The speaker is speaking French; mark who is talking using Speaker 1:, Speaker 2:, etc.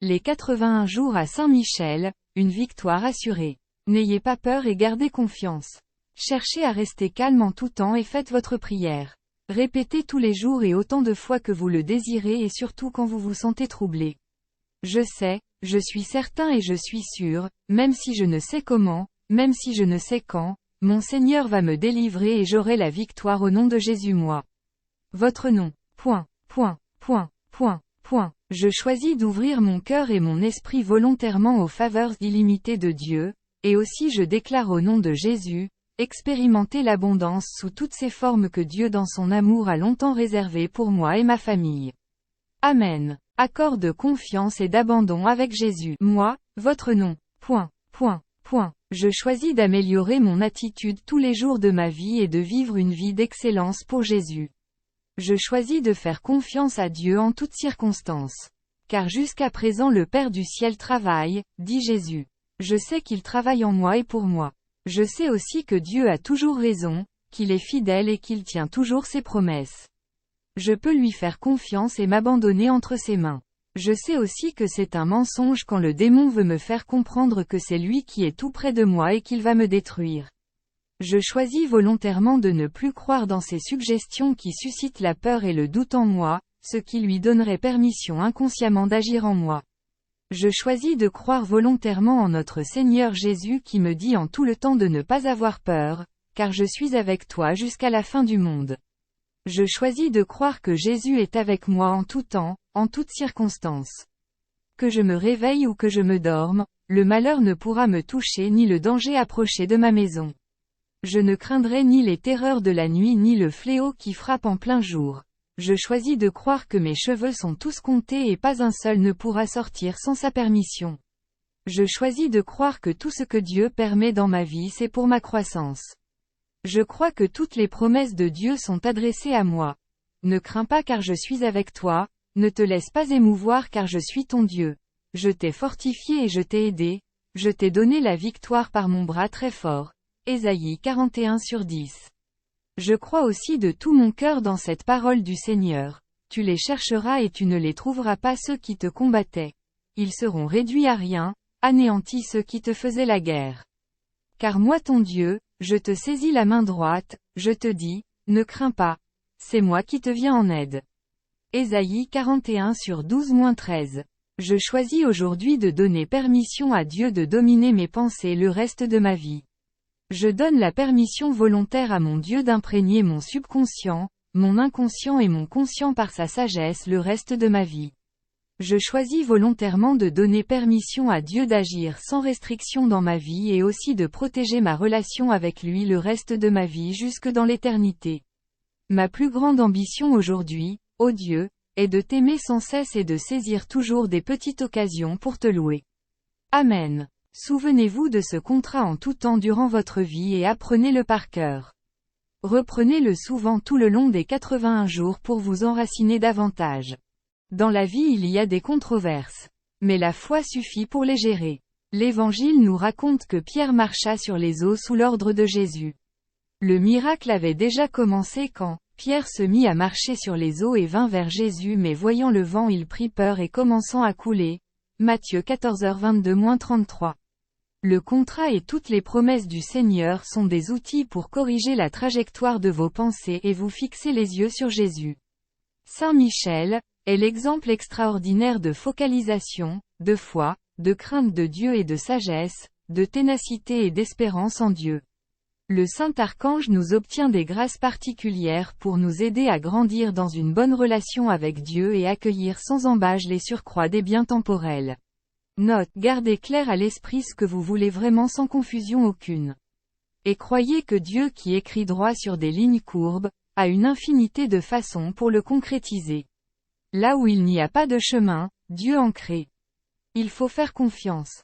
Speaker 1: Les 81 jours à Saint-Michel, une victoire assurée. N'ayez pas peur et gardez confiance. Cherchez à rester calme en tout temps et faites votre prière. Répétez tous les jours et autant de fois que vous le désirez et surtout quand vous vous sentez troublé. Je sais, je suis certain et je suis sûr, même si je ne sais comment, même si je ne sais quand, mon Seigneur va me délivrer et j'aurai la victoire au nom de Jésus moi. Votre nom. Je choisis d'ouvrir mon cœur et mon esprit volontairement aux faveurs illimitées de Dieu, et aussi je déclare au nom de Jésus, expérimenter l'abondance sous toutes ses formes que Dieu dans son amour a longtemps réservées pour moi et ma famille. Amen. Accord de confiance et d'abandon avec Jésus. Moi, votre nom. Je choisis d'améliorer mon attitude tous les jours de ma vie et de vivre une vie d'excellence pour Jésus. Je choisis de faire confiance à Dieu en toutes circonstances. Car jusqu'à présent le Père du ciel travaille, dit Jésus. Je sais qu'il travaille en moi et pour moi. Je sais aussi que Dieu a toujours raison, qu'il est fidèle et qu'il tient toujours ses promesses. Je peux lui faire confiance et m'abandonner entre ses mains. Je sais aussi que c'est un mensonge quand le démon veut me faire comprendre que c'est lui qui est tout près de moi et qu'il va me détruire. Je choisis volontairement de ne plus croire dans ces suggestions qui suscitent la peur et le doute en moi, ce qui lui donnerait permission inconsciemment d'agir en moi. Je choisis de croire volontairement en notre Seigneur Jésus qui me dit en tout le temps de ne pas avoir peur, car je suis avec toi jusqu'à la fin du monde. Je choisis de croire que Jésus est avec moi en tout temps, en toutes circonstances. Que je me réveille ou que je me dorme, le malheur ne pourra me toucher ni le danger approcher de ma maison. Je ne craindrai ni les terreurs de la nuit ni le fléau qui frappe en plein jour. Je choisis de croire que mes cheveux sont tous comptés et pas un seul ne pourra sortir sans sa permission. Je choisis de croire que tout ce que Dieu permet dans ma vie c'est pour ma croissance. Je crois que toutes les promesses de Dieu sont adressées à moi. Ne crains pas car je suis avec toi, ne te laisse pas émouvoir car je suis ton Dieu. Je t'ai fortifié et je t'ai aidé, je t'ai donné la victoire par mon bras très fort. Ésaïe 41/10. Je crois aussi de tout mon cœur dans cette parole du Seigneur. Tu les chercheras et tu ne les trouveras pas ceux qui te combattaient. Ils seront réduits à rien, anéantis ceux qui te faisaient la guerre. Car moi ton Dieu, je te saisis la main droite, je te dis, ne crains pas. C'est moi qui te viens en aide. Ésaïe 41/12-13. Je choisis aujourd'hui de donner permission à Dieu de dominer mes pensées le reste de ma vie. Je donne la permission volontaire à mon Dieu d'imprégner mon subconscient, mon inconscient et mon conscient par sa sagesse le reste de ma vie. Je choisis volontairement de donner permission à Dieu d'agir sans restriction dans ma vie et aussi de protéger ma relation avec lui le reste de ma vie jusque dans l'éternité. Ma plus grande ambition aujourd'hui, ô Dieu, est de t'aimer sans cesse et de saisir toujours des petites occasions pour te louer. Amen. Souvenez-vous de ce contrat en tout temps durant votre vie et apprenez-le par cœur. Reprenez-le souvent tout le long des 81 jours pour vous enraciner davantage. Dans la vie il y a des controverses. Mais la foi suffit pour les gérer. L'Évangile nous raconte que Pierre marcha sur les eaux sous l'ordre de Jésus. Le miracle avait déjà commencé quand Pierre se mit à marcher sur les eaux et vint vers Jésus mais voyant le vent il prit peur et commençant à couler. Matthieu 14h22-33. Le contrat et toutes les promesses du Seigneur sont des outils pour corriger la trajectoire de vos pensées et vous fixer les yeux sur Jésus. Saint Michel est l'exemple extraordinaire de focalisation, de foi, de crainte de Dieu et de sagesse, de ténacité et d'espérance en Dieu. Le Saint Archange nous obtient des grâces particulières pour nous aider à grandir dans une bonne relation avec Dieu et accueillir sans embâche les surcroîts des biens temporels. Note: gardez clair à l'esprit ce que vous voulez vraiment sans confusion aucune. Et croyez que Dieu qui écrit droit sur des lignes courbes, a une infinité de façons pour le concrétiser. Là où il n'y a pas de chemin, Dieu en crée. Il faut faire confiance.